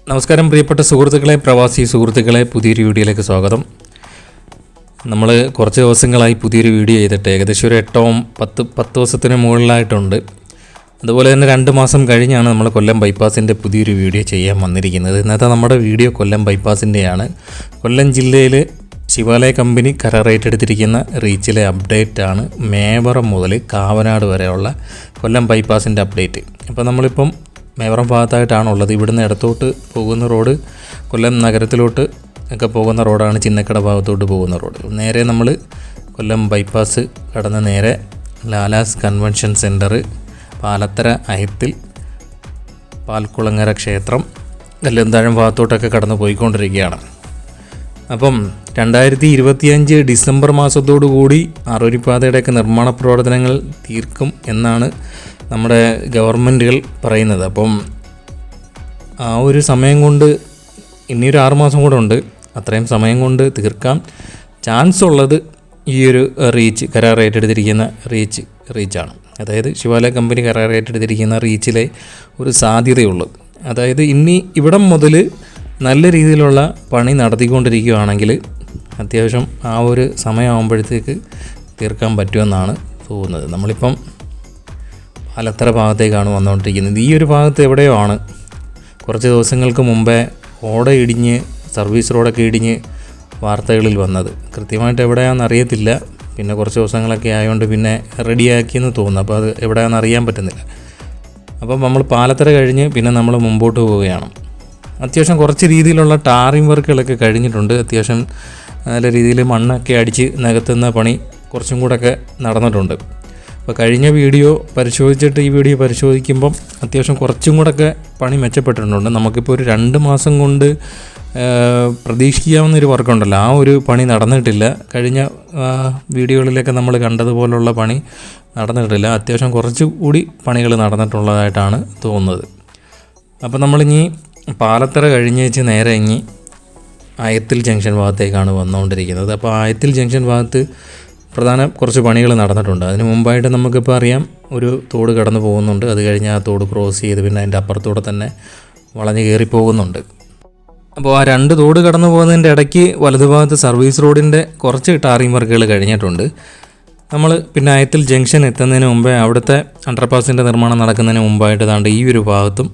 നമസ്കാരം പ്രിയപ്പെട്ട സുഹൃത്തുക്കളെ, പ്രവാസി സുഹൃത്തുക്കളെ, പുതിയൊരു വീഡിയോയിലേക്ക് സ്വാഗതം. നമ്മൾ കുറച്ച് ദിവസങ്ങളായി പുതിയൊരു വീഡിയോ ചെയ്തിട്ട് ഏകദേശം ഒരു 8-10 ദിവസത്തിന് മുകളിലായിട്ടുണ്ട്. അതുപോലെ തന്നെ 2 മാസം കഴിഞ്ഞാണ് നമ്മൾ കൊല്ലം ബൈപ്പാസിൻ്റെ പുതിയൊരു വീഡിയോ ചെയ്യാൻ വന്നിരിക്കുന്നത്. ഇന്നത്തെ നമ്മുടെ വീഡിയോ കൊല്ലം ബൈപ്പാസിൻ്റെയാണ്. കൊല്ലം ജില്ലയിൽ ശിവാലയ കമ്പനി കരാർ ഏറ്റെടുത്തിരിക്കുന്ന റീച്ചിലെ അപ്ഡേറ്റാണ്. മേവറം മുതൽ കാവനാട് വരെയുള്ള കൊല്ലം ബൈപ്പാസിൻ്റെ അപ്ഡേറ്റ്. അപ്പോൾ നമ്മളിപ്പം മേവറം ഭാഗത്തായിട്ടാണുള്ളത്. ഇവിടുന്ന് ഇടത്തോട്ട് പോകുന്ന റോഡ് കൊല്ലം നഗരത്തിലോട്ട് ഒക്കെ പോകുന്ന റോഡാണ്, ചിന്നക്കട ഭാഗത്തോട്ട് പോകുന്ന റോഡ്. നേരെ നമ്മൾ കൊല്ലം ബൈപ്പാസ് കടന്ന് നേരെ ലാലാസ് കൺവെൻഷൻ സെൻറ്റർ, പാലത്തര അയത്തിൽ, പാൽക്കുളങ്ങര ക്ഷേത്രം, കല്ലുന്താഴം ഭാഗത്തോട്ടൊക്കെ കടന്ന് പോയിക്കൊണ്ടിരിക്കുകയാണ്. അപ്പം 2025 ഡിസംബർ മാസത്തോടുകൂടി ആറോരിപ്പാതയുടെയൊക്കെ നിർമ്മാണ പ്രവർത്തനങ്ങൾ തീർക്കും എന്നാണ് നമ്മുടെ ഗവൺമെൻറ്റുകൾ പറയുന്നത്. അപ്പം ആ ഒരു സമയം കൊണ്ട് ഇനിയൊരു 6 മാസം കൂടെ ഉണ്ട്. അത്രയും സമയം കൊണ്ട് തീർക്കാൻ ചാൻസ് ഉള്ളത് ഈ ഒരു കരാർ ഏറ്റെടുത്തിരിക്കുന്ന റീച്ചാണ്. അതായത് ശിവാലയ കമ്പനി കരാർ ഏറ്റെടുത്തിരിക്കുന്ന റീച്ചിലെ ഒരു സാധ്യതയുള്ളൂ. അതായത് ഇനി ഇവിടം മുതൽ നല്ല രീതിയിലുള്ള പണി നടത്തിക്കൊണ്ടിരിക്കുകയാണെങ്കിൽ അത്യാവശ്യം ആ ഒരു സമയമാകുമ്പോഴത്തേക്ക് തീർക്കാൻ പറ്റുമെന്നാണ് തോന്നുന്നത്. നമ്മളിപ്പം പാലത്തറ ഭാഗത്തേക്കാണ് വന്നുകൊണ്ടിരിക്കുന്നത്. ഈ ഒരു ഭാഗത്ത് എവിടെയോ ആണ് കുറച്ച് ദിവസങ്ങൾക്ക് മുമ്പേ ഓട ഇടിഞ്ഞ്, സർവീസ് റോഡൊക്കെ ഇടിഞ്ഞ് വാർത്തകളിൽ വന്നത്. കൃത്യമായിട്ട് എവിടെയാണെന്ന് അറിയത്തില്ല. പിന്നെ കുറച്ച് ദിവസങ്ങളൊക്കെ ആയതുകൊണ്ട് പിന്നെ റെഡിയാക്കിയെന്ന് തോന്നുന്നു. അപ്പോൾ അത് എവിടെയാണെന്ന് അറിയാൻ പറ്റുന്നില്ല. അപ്പം നമ്മൾ പാലത്തറ കഴിഞ്ഞ് പിന്നെ നമ്മൾ മുമ്പോട്ട് പോവുകയാണ്. അത്യാവശ്യം കുറച്ച് രീതിയിലുള്ള ടാറിങ് വർക്കുകളൊക്കെ കഴിഞ്ഞിട്ടുണ്ട്. അത്യാവശ്യം നല്ല രീതിയിൽ മണ്ണൊക്കെ അടിച്ച് നികത്തുന്ന പണി കുറച്ചും കൂടെയൊക്കെ നടന്നിട്ടുണ്ട്. അപ്പോൾ കഴിഞ്ഞ വീഡിയോ പരിശോധിച്ചിട്ട് ഈ വീഡിയോ പരിശോധിക്കുമ്പം അത്യാവശ്യം കുറച്ചും കൂടെയൊക്കെ പണി മെച്ചപ്പെട്ടിട്ടുണ്ട്. നമുക്കിപ്പോൾ ഒരു 2 മാസം കൊണ്ട് പ്രതീക്ഷിക്കാവുന്നൊരു വർക്കുണ്ടല്ലോ, ആ ഒരു പണി നടന്നിട്ടില്ല. കഴിഞ്ഞ വീഡിയോകളിലൊക്കെ നമ്മൾ കണ്ടതുപോലുള്ള പണി നടന്നിട്ടില്ല. അത്യാവശ്യം കുറച്ചുകൂടി പണികൾ നടന്നിട്ടുള്ളതായിട്ടാണ് തോന്നുന്നത്. അപ്പോൾ നമ്മളിനി പാലത്തറ കഴിഞ്ഞേച്ച് നേരെ ഇനി ആയത്തിൽ ജംഗ്ഷൻ ഭാഗത്തേക്കാണ് വന്നുകൊണ്ടിരിക്കുന്നത്. അപ്പോൾ ആയത്തിൽ ജംഗ്ഷൻ ഭാഗത്ത് പ്രധാന കുറച്ച് പണികൾ നടന്നിട്ടുണ്ട്. അതിന് മുമ്പായിട്ട് നമുക്കിപ്പോൾ അറിയാം, ഒരു തോട് കടന്നു പോകുന്നുണ്ട്. അത് കഴിഞ്ഞ് ആ തോട് ക്രോസ് ചെയ്ത് പിന്നെ അതിൻ്റെ അപ്പുറത്തൂടെ തന്നെ വളഞ്ഞ് കയറി പോകുന്നുണ്ട്. അപ്പോൾ ആ 2 തോട് കടന്നു പോകുന്നതിൻ്റെ ഇടയ്ക്ക് വലതുഭാഗത്ത് സർവീസ് റോഡിൻ്റെ കുറച്ച് ടാറിങ് വർക്കുകൾ കഴിഞ്ഞിട്ടുണ്ട്. നമ്മൾ പിന്നെ ആയത്തിൽ ജംഗ്ഷൻ എത്തുന്നതിന് മുമ്പേ അവിടുത്തെ അണ്ടർപാസിൻ്റെ നിർമ്മാണം നടക്കുന്നതിന് മുമ്പായിട്ട് താണ്ട് ഈ ഒരു ഭാഗത്തും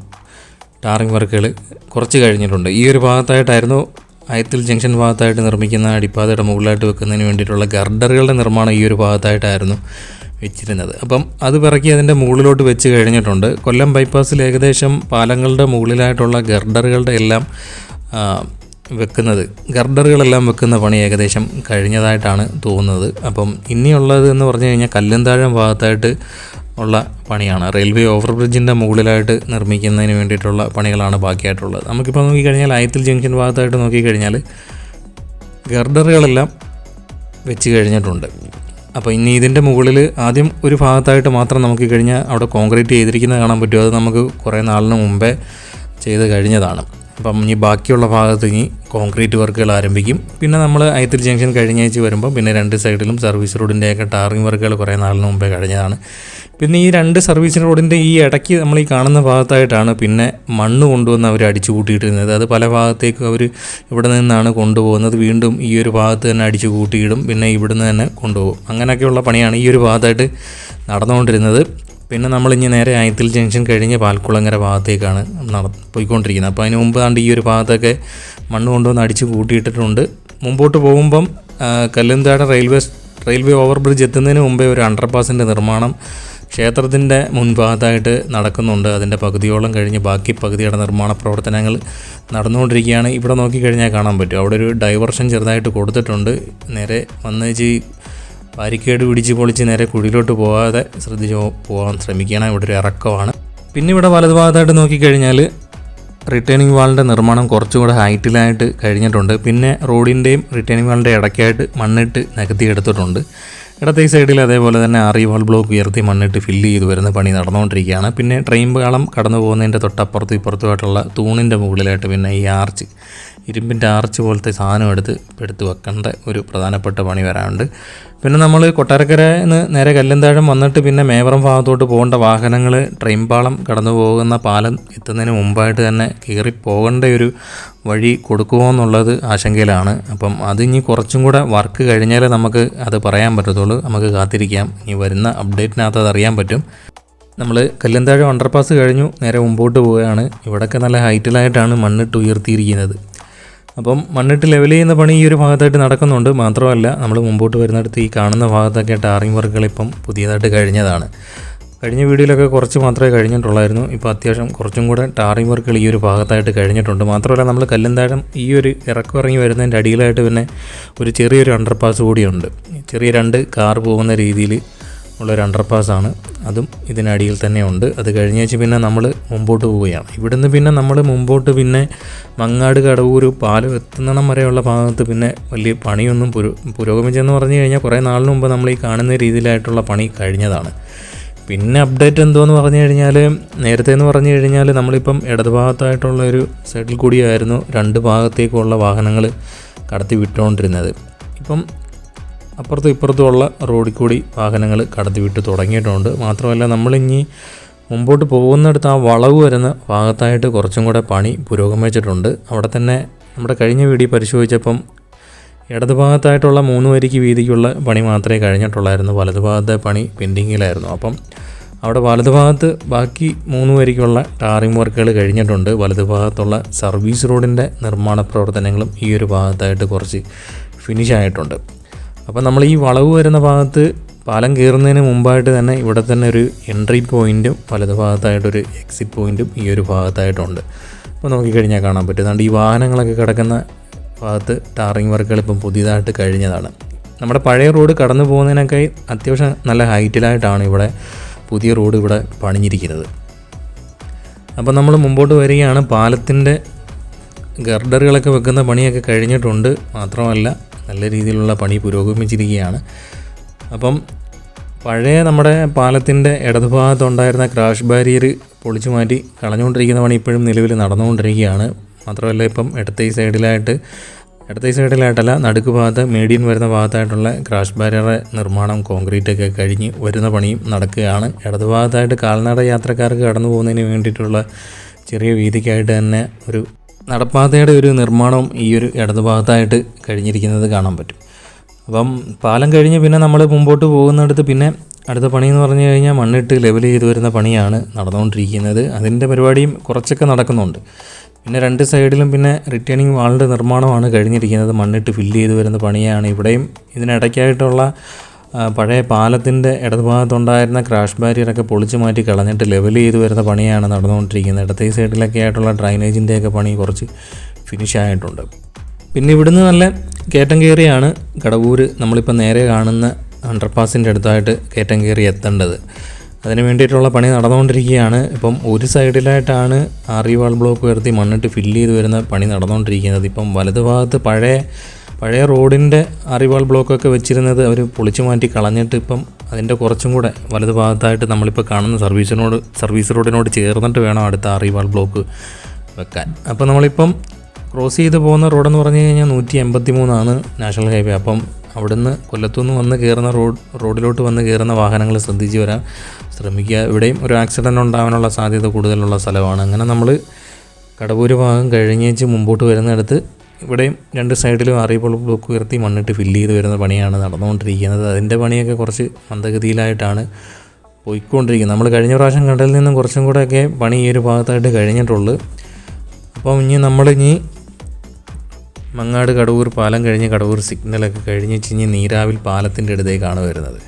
ടാറിങ് വർക്കുകൾ കുറച്ച് കഴിഞ്ഞിട്ടുണ്ട്. ഈ ഒരു ഭാഗത്തായിട്ടായിരുന്നു ആയത്തിൽ ജംഗ്ഷൻ ഭാഗത്തായിട്ട് നിർമ്മിക്കുന്ന അടിപ്പാതയുടെ മുകളിലായിട്ട് വെക്കുന്നതിന് വേണ്ടിയിട്ടുള്ള ഗർഡറുകളുടെ നിർമ്മാണം ഈ ഒരു ഭാഗത്തായിട്ടായിരുന്നു വെച്ചിരുന്നത്. അപ്പം അത് പിറക്കി അതിൻ്റെ മുകളിലോട്ട് വെച്ച് കഴിഞ്ഞിട്ടുണ്ട്. കൊല്ലം ബൈപ്പാസിൽ ഏകദേശം പാലങ്ങളുടെ മുകളിലായിട്ടുള്ള ഗർഡറുകളെല്ലാം വെക്കുന്ന പണി ഏകദേശം കഴിഞ്ഞതായിട്ടാണ് തോന്നുന്നത്. അപ്പം ഇനിയുള്ളത് എന്ന് പറഞ്ഞു കഴിഞ്ഞാൽ കല്ലുന്താഴം ഭാഗത്തായിട്ട് ഉള്ള പണിയാണ്. റെയിൽവേ ഓവർ ബ്രിഡ്ജിൻ്റെ മുകളിലായിട്ട് നിർമ്മിക്കുന്നതിന് വേണ്ടിയിട്ടുള്ള പണികളാണ് ബാക്കിയായിട്ടുള്ളത്. നമുക്കിപ്പോൾ നോക്കിക്കഴിഞ്ഞാൽ ആയത്തിൽ ജംഗ്ഷൻ ഭാഗത്തായിട്ട് നോക്കിക്കഴിഞ്ഞാൽ ഗർഡറുകളെല്ലാം വെച്ച് കഴിഞ്ഞിട്ടുണ്ട്. അപ്പോൾ ഇനി ഇതിൻ്റെ മുകളിൽ ആദ്യം ഒരു ഭാഗത്തായിട്ട് മാത്രം നമുക്ക് കഴിഞ്ഞാൽ അവിടെ കോൺക്രീറ്റ് ചെയ്തിരിക്കുന്നത് കാണാൻ പറ്റും. അത് നമുക്ക് കുറേ നാളിന് മുമ്പേ ചെയ്ത് കഴിഞ്ഞതാണ്. അപ്പം ഇനി ബാക്കിയുള്ള ഭാഗത്ത് ഇനി കോൺക്രീറ്റ് വർക്കുകൾ ആരംഭിക്കും. പിന്നെ നമ്മൾ ആയത്തിൽ ജംഗ്ഷൻ കഴിഞ്ഞേച്ച് വരുമ്പോൾ പിന്നെ 2 സൈഡിലും സർവീസ് റോഡിൻ്റെയൊക്കെ ടാറിങ് വർക്കുകൾ കുറേ നാളിന് മുമ്പേ കഴിഞ്ഞതാണ്. പിന്നെ ഈ 2 സർവീസ് റോഡിൻ്റെ ഈ ഇടയ്ക്ക് നമ്മൾ ഈ കാണുന്ന ഭാഗത്തായിട്ടാണ് പിന്നെ മണ്ണ് കൊണ്ടുവന്ന് അവർ അടിച്ചു കൂട്ടിയിട്ടിരുന്നത്. അത് പല ഭാഗത്തേക്കും അവർ ഇവിടെ നിന്നാണ് കൊണ്ടുപോകുന്നത്. വീണ്ടും ഈ ഒരു ഭാഗത്ത് തന്നെ അടിച്ചു കൂട്ടിയിടും, പിന്നെ ഇവിടുന്ന് തന്നെ കൊണ്ടുപോകും. അങ്ങനെയൊക്കെയുള്ള പണിയാണ് ഈ ഒരു ഭാഗത്തായിട്ട് നടന്നുകൊണ്ടിരുന്നത്. പിന്നെ നമ്മളിഞ്ഞ് നേരെ ആയത്തിൽ ജംഗ്ഷൻ കഴിഞ്ഞ് പാൽക്കുളങ്ങര ഭാഗത്തേക്കാണ് പോയിക്കൊണ്ടിരിക്കുന്നത്. അപ്പോൾ അതിന് മുമ്പ് ഈ ഒരു ഭാഗത്തൊക്കെ മണ്ണ് കൊണ്ടുവന്ന് അടിച്ച് കൂട്ടിയിട്ടിട്ടുണ്ട്. മുമ്പോട്ട് പോകുമ്പം കല്ലുന്താഴ റെയിൽവേ ഓവർ ബ്രിഡ്ജ് എത്തുന്നതിന് മുമ്പേ ഒരു അണ്ടർപാസിൻ്റെ നിർമ്മാണം ക്ഷേത്രത്തിൻ്റെ മുൻഭാഗത്തായിട്ട് നടക്കുന്നുണ്ട്. അതിൻ്റെ പകുതിയോളം കഴിഞ്ഞ് ബാക്കി പകുതിയുടെ നിർമ്മാണ പ്രവർത്തനങ്ങൾ നടന്നുകൊണ്ടിരിക്കുകയാണ്. ഇവിടെ നോക്കിക്കഴിഞ്ഞാൽ കാണാൻ പറ്റും, അവിടെ ഒരു ഡൈവർഷൻ ചെറുതായിട്ട് കൊടുത്തിട്ടുണ്ട്. നേരെ വന്നേച്ച് ബാരിക്കേഡ് പിടിച്ച് പൊളിച്ച് നേരെ കുഴിയിലോട്ട് പോകാതെ ശ്രദ്ധിച്ച് പോകാൻ ശ്രമിക്കണം. ഇവിടെ ഒരു ഇറക്കമാണ്. പിന്നെ ഇവിടെ വലതുഭാഗത്തായിട്ട് നോക്കിക്കഴിഞ്ഞാൽ റിട്ടേണിംഗ് വാളിൻ്റെ നിർമ്മാണം കുറച്ചുകൂടെ ഹൈറ്റിലായിട്ട് കഴിഞ്ഞിട്ടുണ്ട്. പിന്നെ റോഡിൻ്റെയും റിട്ടേണിംഗ് വാളിൻ്റെ ഇടയ്ക്കായിട്ട് മണ്ണിട്ട് നികത്തി എടുത്തിട്ടുണ്ട്. ഇടത്തെ സൈഡിൽ അതേപോലെ തന്നെ വാൾ ബ്ലോക്ക് ഉയർത്തി മണ്ണിട്ട് ഫില്ല് ചെയ്ത് വരുന്ന പണി നടന്നുകൊണ്ടിരിക്കുകയാണ്. പിന്നെ ട്രെയിൻ പാളം കടന്നു പോകുന്നതിൻ്റെ തൊട്ടപ്പുറത്തും ഇപ്പുറത്തുമായിട്ടുള്ള തൂണിൻ്റെ മുകളിലായിട്ട് പിന്നെ ഈ ഇരുമ്പിൻ്റെ ആർച്ച് പോലത്തെ സാധനം എടുത്ത് വെക്കേണ്ട ഒരു പ്രധാനപ്പെട്ട പണി വരാനുണ്ട്. പിന്നെ നമ്മൾ കൊട്ടാരക്കരയിൽ നിന്ന് നേരെ കല്ലന്താഴം വന്നിട്ട് പിന്നെ മേവറം ഭാഗത്തോട്ട് പോകേണ്ട വാഹനങ്ങൾ ട്രെയിൻ പാളം കടന്നു പോകുന്ന പാലം എത്തുന്നതിന് മുമ്പായിട്ട് തന്നെ കയറി പോകേണ്ട ഒരു വഴി കൊടുക്കുമോ എന്നുള്ളത് ആശങ്കയിലാണ്. അപ്പം അത് ഇനി കുറച്ചും കൂടെ വർക്ക് കഴിഞ്ഞാലേ നമുക്ക് അത് പറയാൻ പറ്റത്തുള്ളൂ. നമുക്ക് കാത്തിരിക്കാം. ഇനി വരുന്ന അപ്ഡേറ്റിനകത്ത് അത് അറിയാൻ പറ്റും. നമ്മൾ കല്ലന്താഴം അണ്ടർപാസ് കഴിഞ്ഞു നേരെ മുമ്പോട്ട് പോവുകയാണ്. ഇവിടെയൊക്കെ നല്ല ഹൈറ്റിലായിട്ടാണ് മണ്ണിട്ട് ഉയർത്തിയിരിക്കുന്നത്. അപ്പം മണ്ണിട്ട് ലെവൽ ചെയ്യുന്ന പണി ഈ ഒരു ഭാഗത്തായിട്ട് നടക്കുന്നുണ്ട്. മാത്രമല്ല നമ്മൾ മുമ്പോട്ട് വരുന്നിടത്ത് ഈ കാണുന്ന ഭാഗത്തൊക്കെ ടാറിങ് വർക്കുകൾ ഇപ്പം പുതിയതായിട്ട് കഴിഞ്ഞതാണ്. കഴിഞ്ഞ വീഡിയോയിലൊക്കെ കുറച്ച് മാത്രമേ കഴിഞ്ഞിട്ടുള്ളായിരുന്നു. ഇപ്പോൾ അത്യാവശ്യം കുറച്ചും കൂടെ ടാറിങ് വർക്കുകൾ ഈ ഒരു ഭാഗത്തായിട്ട് കഴിഞ്ഞിട്ടുണ്ട്. മാത്രമല്ല നമ്മൾ കല്ലന്താഴം ഈ ഒരു ഇറങ്ങി വരുന്നതിൻ്റെ അടിയിലായിട്ട് പിന്നെ ഒരു ചെറിയൊരു അണ്ടർപാസ് കൂടിയുണ്ട്. ചെറിയ 2 കാർ പോകുന്ന രീതിയിൽ ഉള്ളൊരു അണ്ടർപാസ്സാണ്. അതും ഇതിനടിയിൽ തന്നെ ഉണ്ട്. അത് കഴിഞ്ഞ് വെച്ച് പിന്നെ നമ്മൾ മുമ്പോട്ട് പോവുകയാണ്. ഇവിടുന്ന് പിന്നെ നമ്മൾ മുമ്പോട്ട് പിന്നെ മങ്ങാട് കടവൂർ പാലം എത്തുന്നിടം വരെയുള്ള ഭാഗത്ത് പിന്നെ വലിയ പണിയൊന്നും പുരോഗമിച്ചെന്ന് പറഞ്ഞു കഴിഞ്ഞാൽ കുറേ നാളിന് മുമ്പ് നമ്മൾ ഈ കാണുന്ന രീതിയിലായിട്ടുള്ള പണി കഴിഞ്ഞതാണ്. പിന്നെ അപ്ഡേറ്റ് എന്തോന്ന് പറഞ്ഞു കഴിഞ്ഞാൽ നേരത്തെ എന്ന് പറഞ്ഞു കഴിഞ്ഞാൽ നമ്മളിപ്പം ഇടതുഭാഗത്തായിട്ടുള്ള ഒരു സൈഡിൽ കൂടിയായിരുന്നു 2 ഭാഗത്തേക്കുള്ള വാഹനങ്ങൾ കടത്തി വിട്ടുകൊണ്ടിരുന്നത്. ഇപ്പം അപ്പുറത്തും ഇപ്പുറത്തുമുള്ള റോഡിൽ കൂടി വാഹനങ്ങൾ കടത്തി വിട്ട് തുടങ്ങിയിട്ടുണ്ട്. മാത്രമല്ല നമ്മളിനി മുമ്പോട്ട് പോകുന്നിടത്ത് ആ വളവ് വരുന്ന ഭാഗത്തായിട്ട് കുറച്ചും കൂടെ പണി പുരോഗമിച്ചിട്ടുണ്ട്. അവിടെ തന്നെ നമ്മുടെ കഴിഞ്ഞ വീഡിയോ പരിശോധിച്ചപ്പം ഇടതുഭാഗത്തായിട്ടുള്ള 3 വരിക്ക് വീതിക്കുള്ള പണി മാത്രമേ കഴിഞ്ഞിട്ടുള്ളായിരുന്നു. വലതുഭാഗത്തെ പണി പെൻഡിങ്ങിലായിരുന്നു. അപ്പം അവിടെ വലതുഭാഗത്ത് ബാക്കി 3 വരിക്കുള്ള ടാറിങ് വർക്കുകൾ കഴിഞ്ഞിട്ടുണ്ട്. വലതുഭാഗത്തുള്ള സർവീസ് റോഡിൻ്റെ നിർമ്മാണ പ്രവർത്തനങ്ങളും ഈ ഒരു ഭാഗത്തായിട്ട് കുറച്ച് ഫിനിഷായിട്ടുണ്ട്. അപ്പോൾ നമ്മൾ ഈ വളവ് വരുന്ന ഭാഗത്ത് പാലം കയറുന്നതിന് മുമ്പായിട്ട് തന്നെ ഇവിടെ തന്നെ ഒരു എൻട്രി പോയിൻറ്റും വലതുഭാഗത്തായിട്ടൊരു എക്സിറ്റ് പോയിൻറ്റും ഈ ഒരു ഭാഗത്തായിട്ടുണ്ട്. അപ്പോൾ നോക്കിക്കഴിഞ്ഞാൽ കാണാൻ പറ്റുന്നുണ്ട് ഈ വാഹനങ്ങളൊക്കെ കിടക്കുന്ന ഭാഗത്ത് ടാറിങ് വർക്കുകൾ ഇപ്പം പുതിയതായിട്ട് കഴിഞ്ഞതാണ്. നമ്മുടെ പഴയ റോഡ് കടന്നു പോകുന്നതിനൊക്കെ അത്യാവശ്യം നല്ല ഹൈറ്റിലായിട്ടാണ് ഇവിടെ പുതിയ റോഡ് ഇവിടെ പണിഞ്ഞിരിക്കുന്നത്. അപ്പോൾ നമ്മൾ മുമ്പോട്ട് വരികയാണ്. പാലത്തിൻ്റെ ഗർഡറുകളൊക്കെ വെക്കുന്ന പണിയൊക്കെ കഴിഞ്ഞിട്ടുണ്ട്. മാത്രമല്ല നല്ല രീതിയിലുള്ള പണി പുരോഗമിച്ചിരിക്കുകയാണ്. അപ്പം പഴയ നമ്മുടെ പാലത്തിൻ്റെ ഇടതുഭാഗത്തുണ്ടായിരുന്ന ക്രാഷ് ബാരിയർ പൊളിച്ചു മാറ്റി കളഞ്ഞുകൊണ്ടിരിക്കുന്ന പണി ഇപ്പോഴും നിലവിൽ നടന്നുകൊണ്ടിരിക്കുകയാണ്. മാത്രമല്ല ഇപ്പം ഇടത്തെ സൈഡിലായിട്ടല്ല നടുക്ക് ഭാഗത്ത് മീഡിയൻ വരുന്ന ഭാഗത്തായിട്ടുള്ള ക്രാഷ് ബാരിയറുടെ നിർമ്മാണം കോൺക്രീറ്റൊക്കെ കഴിഞ്ഞ് വരുന്ന പണിയും നടക്കുകയാണ്. ഇടതുഭാഗത്തായിട്ട് കാൽനട യാത്രക്കാർക്ക് കടന്നു പോകുന്നതിന് വേണ്ടിയിട്ടുള്ള ചെറിയ വീതിക്കായിട്ട് തന്നെ ഒരു നടപ്പാതയുടെ ഒരു നിർമ്മാണം ഈ ഒരു ഇടതുഭാഗത്തായിട്ട് കഴിഞ്ഞിരിക്കുന്നത് കാണാൻ പറ്റും. അപ്പം പാലം കഴിഞ്ഞ് പിന്നെ നമ്മൾ മുമ്പോട്ട് പോകുന്നിടത്ത് പിന്നെ അടുത്ത പണി എന്ന് പറഞ്ഞു കഴിഞ്ഞാൽ മണ്ണിട്ട് ലെവൽ ചെയ്ത് വരുന്ന പണിയാണ് നടന്നുകൊണ്ടിരിക്കുന്നത്. അതിൻ്റെ പരിപാടിയും കുറച്ചൊക്കെ നടക്കുന്നുണ്ട്. പിന്നെ 2 സൈഡിലും പിന്നെ റിട്ടേണിംഗ് വാളിൻ്റെ നിർമ്മാണമാണ് കഴിഞ്ഞിരിക്കുന്നത്. മണ്ണിട്ട് ഫില്ല് ചെയ്ത് വരുന്ന പണിയാണ്. ഇവിടെയും ഇതിനിടയ്ക്കായിട്ടുള്ള പഴയ പാലത്തിൻ്റെ ഇടതുഭാഗത്തുണ്ടായിരുന്ന ക്രാഷ് ബാരിയറൊക്കെ പൊളിച്ചു മാറ്റി കളഞ്ഞിട്ട് ലെവൽ ചെയ്ത് വരുന്ന പണിയാണ് നടന്നുകൊണ്ടിരിക്കുന്നത്. ഇടത്തെ സൈഡിലൊക്കെ ആയിട്ടുള്ള ഡ്രൈനേജിൻ്റെയൊക്കെ പണി കുറച്ച് ഫിനിഷായിട്ടുണ്ട്. പിന്നെ ഇവിടുന്ന് നല്ല കയറ്റം കയറിയാണ് കടവൂർ നമ്മളിപ്പോൾ നേരെ കാണുന്ന അണ്ടർപാസിൻ്റെ അടുത്തായിട്ട് കയറ്റം കയറി എത്തേണ്ടത്. അതിന് വേണ്ടിയിട്ടുള്ള പണി നടന്നുകൊണ്ടിരിക്കുകയാണ്. ഇപ്പം ഒരു സൈഡിലായിട്ടാണ് ആറിവാൾ ബ്ലോക്ക് ഉയർത്തി മണ്ണിട്ട് ഫില്ല് ചെയ്ത് വരുന്ന പണി നടന്നുകൊണ്ടിരിക്കുന്നത്. ഇപ്പം വലതുഭാഗത്ത് പഴയ റോഡിൻ്റെ ആറിവാൾ ബ്ലോക്കൊക്കെ വെച്ചിരുന്നത് അവർ പൊളിച്ചു മാറ്റി കളഞ്ഞിട്ട് ഇപ്പം അതിൻ്റെ കുറച്ചും കൂടെ വലതുഭാഗത്തായിട്ട് നമ്മളിപ്പോൾ കാണുന്ന സർവീസ് റോഡിനോട് ചേർന്നിട്ട് വേണം അടുത്ത ആറിവാൾ ബ്ലോക്ക് വെക്കാൻ. അപ്പോൾ നമ്മളിപ്പം ക്രോസ് ചെയ്ത് പോകുന്ന റോഡെന്ന് പറഞ്ഞു കഴിഞ്ഞാൽ 183 നാഷണൽ ഹൈവേ. അപ്പം അവിടുന്ന് കൊല്ലത്തുനിന്ന് വന്ന് കയറുന്ന റോഡിലോട്ട് വന്ന് കയറുന്ന വാഹനങ്ങൾ ശ്രദ്ധിച്ച് വരാൻ ശ്രമിക്കുക. ഇവിടെയും ഒരു ആക്സിഡൻറ്റ് ഉണ്ടാകാനുള്ള സാധ്യത കൂടുതലുള്ള സ്ഥലമാണ്. അങ്ങനെ നമ്മൾ കടവൂര് ഭാഗം കഴിഞ്ഞേച്ച് മുമ്പോട്ട് വരുന്നിടത്ത് ഇവിടെയും 2 സൈഡിലും ആറിവാൾ ബ്ലോക്ക് ഉയർത്തി മണ്ണിട്ട് ഫില്ല് ചെയ്ത് വരുന്ന പണിയാണ് നടന്നുകൊണ്ടിരിക്കുന്നത്. അതിൻ്റെ പണിയൊക്കെ കുറച്ച് മന്ദഗതിയിലായിട്ടാണ് പോയിക്കൊണ്ടിരിക്കുന്നത്. നമ്മൾ കഴിഞ്ഞ പ്രാവശ്യം കണ്ടതിൽ നിന്നും കുറച്ചും കൂടെയൊക്കെ പണി ഈ ഒരു ഭാഗത്തായിട്ട് കഴിഞ്ഞിട്ടുള്ളൂ. അപ്പം ഇനി മങ്ങാട് കടവൂർ പാലം കഴിഞ്ഞ് കടവൂർ സിഗ്നലൊക്കെ കഴിഞ്ഞ് നീരാവിൽ പാലത്തിൻ്റെ അടുത്തേക്കാണ് വരുന്നത്.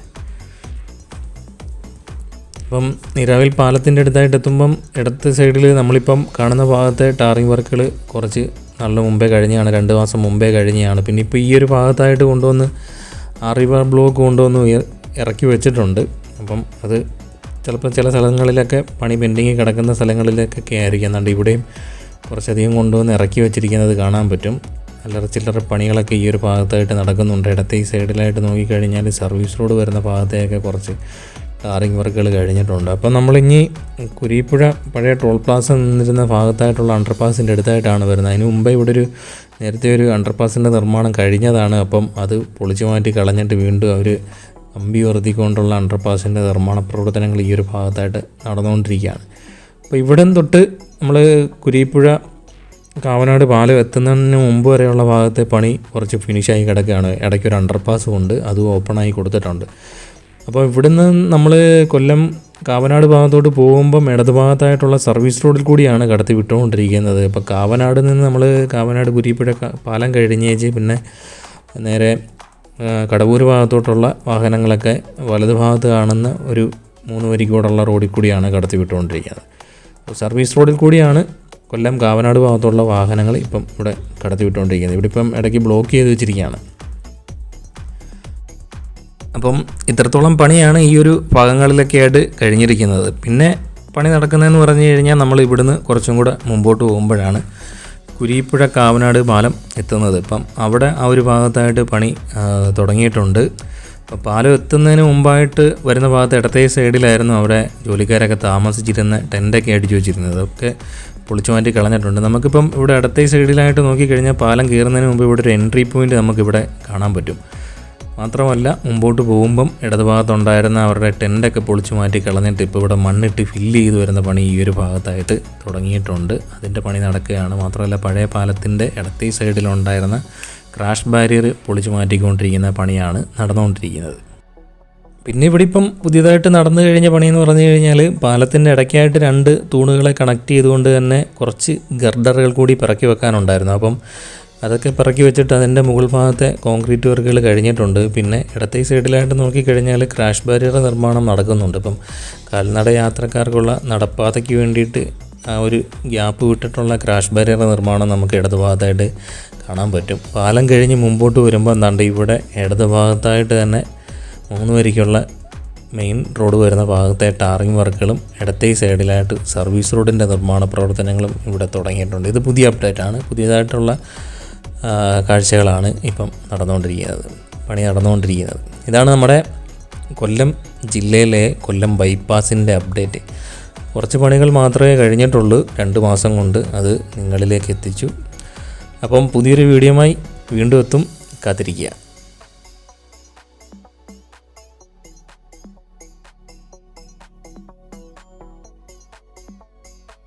അപ്പം നീരാവിൽ പാലത്തിൻ്റെ അടുത്തായിട്ട് എത്തുമ്പം ഇടത്ത് സൈഡിൽ നമ്മളിപ്പം കാണുന്ന ഭാഗത്തെ ടാറിങ് വർക്കുകൾ കുറച്ച് നല്ല മുമ്പേ കഴിഞ്ഞാണ്, 2 മാസം മുമ്പേ കഴിഞ്ഞാണ്. പിന്നെ ഇപ്പോൾ ഈ ഒരു ഭാഗത്തായിട്ട് കൊണ്ടുവന്ന് ആറിവാൾ ബ്ലോക്ക് കൊണ്ടുവന്ന് ഇറക്കി വെച്ചിട്ടുണ്ട്. അപ്പം അത് ചിലപ്പോൾ ചില സ്ഥലങ്ങളിലൊക്കെ പണി പെൻഡിങ് കിടക്കുന്ന സ്ഥലങ്ങളിലൊക്കെ ആയിരിക്കും. എന്നാണ്ട് ഇവിടെയും കുറച്ചധികം കൊണ്ടുവന്ന് ഇറക്കി വെച്ചിരിക്കുന്നത് കാണാൻ പറ്റും. അല്ലറ ചില്ലറ പണികളൊക്കെ ഈ ഒരു ഭാഗത്തായിട്ട് നടക്കുന്നുണ്ട്. ഇടത്തെ ഈ സൈഡിലായിട്ട് നോക്കിക്കഴിഞ്ഞാൽ സർവീസ് റോഡ് വരുന്ന ഭാഗത്തേക്ക് കുറച്ച് ടാറിങ് വർക്കുകൾ കഴിഞ്ഞിട്ടുണ്ട്. അപ്പോൾ നമ്മളിനി കുരീപ്പുഴ പഴയ ടോൾ പ്ലാസ നിന്നിരുന്ന ഭാഗത്തായിട്ടുള്ള അണ്ടർപാസിൻ്റെ അടുത്തായിട്ടാണ് വരുന്നത്. അതിന് മുമ്പേ ഇവിടെ നേരത്തെ ഒരു അണ്ടർപാസിൻ്റെ നിർമ്മാണം കഴിഞ്ഞതാണ്. അപ്പം അത് പൊളിച്ചു മാറ്റി കളഞ്ഞിട്ട് വീണ്ടും അവർ കമ്പി ഉയർത്തിക്കൊണ്ടുള്ള അണ്ടർപാസിൻ്റെ നിർമ്മാണ പ്രവർത്തനങ്ങൾ ഈ ഒരു ഭാഗത്തായിട്ട് നടന്നുകൊണ്ടിരിക്കുകയാണ്. അപ്പോൾ ഇവിടെ തൊട്ട് നമ്മൾ കുരീപ്പുഴ കാവനാട് പാലം എത്തുന്നതിന് മുമ്പ് വരെയുള്ള ഭാഗത്തെ പണി കുറച്ച് ഫിനിഷായി കിടക്കുകയാണ്. ഇടയ്ക്കൊരു അണ്ടർപാസും ഉണ്ട്, അതും ഓപ്പണായി കൊടുത്തിട്ടുണ്ട്. അപ്പോൾ ഇവിടുന്ന് നമ്മൾ കൊല്ലം കാവനാട് ഭാഗത്തോട്ട് പോകുമ്പം ഇടത് ഭാഗത്തായിട്ടുള്ള സർവീസ് റോഡിൽ കൂടിയാണ് കടത്തി വിട്ടുകൊണ്ടിരിക്കുന്നത്. ഇപ്പോൾ കാവനാട് നിന്ന് നമ്മൾ കാവനാട് കുരീപ്പുഴ പാലം കഴിഞ്ഞേച്ച് പിന്നെ നേരെ കടവൂർ ഭാഗത്തോട്ടുള്ള വാഹനങ്ങളൊക്കെ വലത് ഭാഗത്ത് കാണുന്ന ഒരു 3 വരിക്കൂടുള്ള റോഡിൽ കൂടിയാണ് കടത്തി വിട്ടുകൊണ്ടിരിക്കുന്നത്. സർവീസ് റോഡിൽ കൂടിയാണ് കൊല്ലം കാവനാട് ഭാഗത്തുള്ള വാഹനങ്ങൾ ഇപ്പം ഇവിടെ കടത്തി വിട്ടുകൊണ്ടിരിക്കുന്നത്. ഇവിടെ ഇപ്പം ഇടയ്ക്ക് ബ്ലോക്ക് ചെയ്ത് വെച്ചിരിക്കുകയാണ്. അപ്പം ഇത്രത്തോളം പണിയാണ് ഈ ഒരു ഭാഗങ്ങളിലൊക്കെ ആയിട്ട് കഴിഞ്ഞിരിക്കുന്നത്. പിന്നെ പണി നടക്കുന്നതെന്ന് പറഞ്ഞു കഴിഞ്ഞാൽ നമ്മൾ ഇവിടുന്ന് കുറച്ചും കൂടെ മുമ്പോട്ട് പോകുമ്പോഴാണ് കുരീപ്പുഴ കാവനാട് പാലം എത്തുന്നത്. ഇപ്പം അവിടെ ആ ഒരു ഭാഗത്തായിട്ട് പണി തുടങ്ങിയിട്ടുണ്ട്. അപ്പോൾ പാലം എത്തുന്നതിന് മുമ്പായിട്ട് വരുന്ന ഭാഗത്ത് ഇടത്തെ സൈഡിലായിരുന്നു അവിടെ ജോലിക്കാരൊക്കെ താമസിച്ചിരുന്ന ടെൻ്റൊക്കെ അടിച്ചു വെച്ചിരുന്നത്. അതൊക്കെ പൊളിച്ചു മാറ്റി കളഞ്ഞിട്ടുണ്ട്. നമുക്കിപ്പം ഇവിടെ ഇടത്തെ സൈഡിലായിട്ട് നോക്കിക്കഴിഞ്ഞാൽ പാലം കയറുന്നതിന് മുമ്പ് ഇവിടെ ഒരു എൻട്രി പോയിൻ്റ് നമുക്കിവിടെ കാണാൻ പറ്റും. മാത്രമല്ല മുമ്പോട്ട് പോകുമ്പം ഇടതുഭാഗത്തുണ്ടായിരുന്ന അവരുടെ ടെൻ്റൊക്കെ പൊളിച്ചു മാറ്റി കളഞ്ഞിട്ട് ഇപ്പോൾ ഇവിടെ മണ്ണിട്ട് ഫില്ല് ചെയ്ത് വരുന്ന പണി ഈ ഒരു ഭാഗത്തായിട്ട് തുടങ്ങിയിട്ടുണ്ട്. അതിൻ്റെ പണി നടക്കുകയാണ്. മാത്രമല്ല പഴയ പാലത്തിൻ്റെ ഇടത്തെ സൈഡിലുണ്ടായിരുന്ന ക്രാഷ് ബാരിയർ പൊളിച്ചു മാറ്റിക്കൊണ്ടിരിക്കുന്ന പണിയാണ് നടന്നുകൊണ്ടിരിക്കുന്നത്. പിന്നെ ഇവിടെ ഇപ്പം പുതിയതായിട്ട് നടന്നു കഴിഞ്ഞ പണിയെന്ന് പറഞ്ഞു കഴിഞ്ഞാൽ പാലത്തിൻ്റെ ഇടയ്ക്കായിട്ട് 2 തൂണുകളെ കണക്ട് ചെയ്തുകൊണ്ട് തന്നെ കുറച്ച് ഗർഡറുകൾ കൂടി പിറക്കി വെക്കാനുണ്ടായിരുന്നു. അപ്പം അതൊക്കെ പിറക്കി വെച്ചിട്ട് അതിൻ്റെ മുകൾ ഭാഗത്തെ കോൺക്രീറ്റ് വർക്കുകൾ കഴിഞ്ഞിട്ടുണ്ട്. പിന്നെ ഇടത്തെ സൈഡിലായിട്ട് നോക്കിക്കഴിഞ്ഞാൽ ക്രാഷ് ബാരിയർ നിർമ്മാണം നടക്കുന്നുണ്ട്. ഇപ്പം കാൽനട യാത്രക്കാർക്കുള്ള നടപ്പാതയ്ക്ക് വേണ്ടിയിട്ട് ആ ഒരു ഗ്യാപ്പ് വിട്ടിട്ടുള്ള ക്രാഷ് ബാരിയർ നിർമ്മാണം നമുക്ക് ഇടത് ഭാഗത്തായിട്ട് കാണാൻ പറ്റും. പാലം കഴിഞ്ഞ് മുമ്പോട്ട് വരുമ്പോൾ എന്താണ്ട് ഇവിടെ ഇടത് ഭാഗത്തായിട്ട് തന്നെ 3 വരിക്കുള്ള മെയിൻ റോഡ് വരുന്ന ഭാഗത്തെ ടാറിങ് വർക്കുകളും ഇടത്തെ സൈഡിലായിട്ട് സർവീസ് റോഡിൻ്റെ നിർമ്മാണ പ്രവർത്തനങ്ങളും ഇവിടെ തുടങ്ങിയിട്ടുണ്ട്. ഇത് പുതിയ അപ്ഡേറ്റാണ്. പുതിയതായിട്ടുള്ള കാഴ്ചകളാണ് ഇപ്പം പണി നടന്നുകൊണ്ടിരിക്കുന്നത്. ഇതാണ് നമ്മുടെ കൊല്ലം ജില്ലയിലെ കൊല്ലം ബൈപ്പാസിൻ്റെ അപ്ഡേറ്റ്. കുറച്ച് പണികൾ മാത്രമേ കഴിഞ്ഞിട്ടുള്ളൂ. 2 മാസം കൊണ്ട് അത് നിങ്ങളിലേക്ക് എത്തിച്ചു. അപ്പം പുതിയൊരു വീഡിയോയുമായി വീണ്ടും എത്തും. കാത്തിരിക്കുക.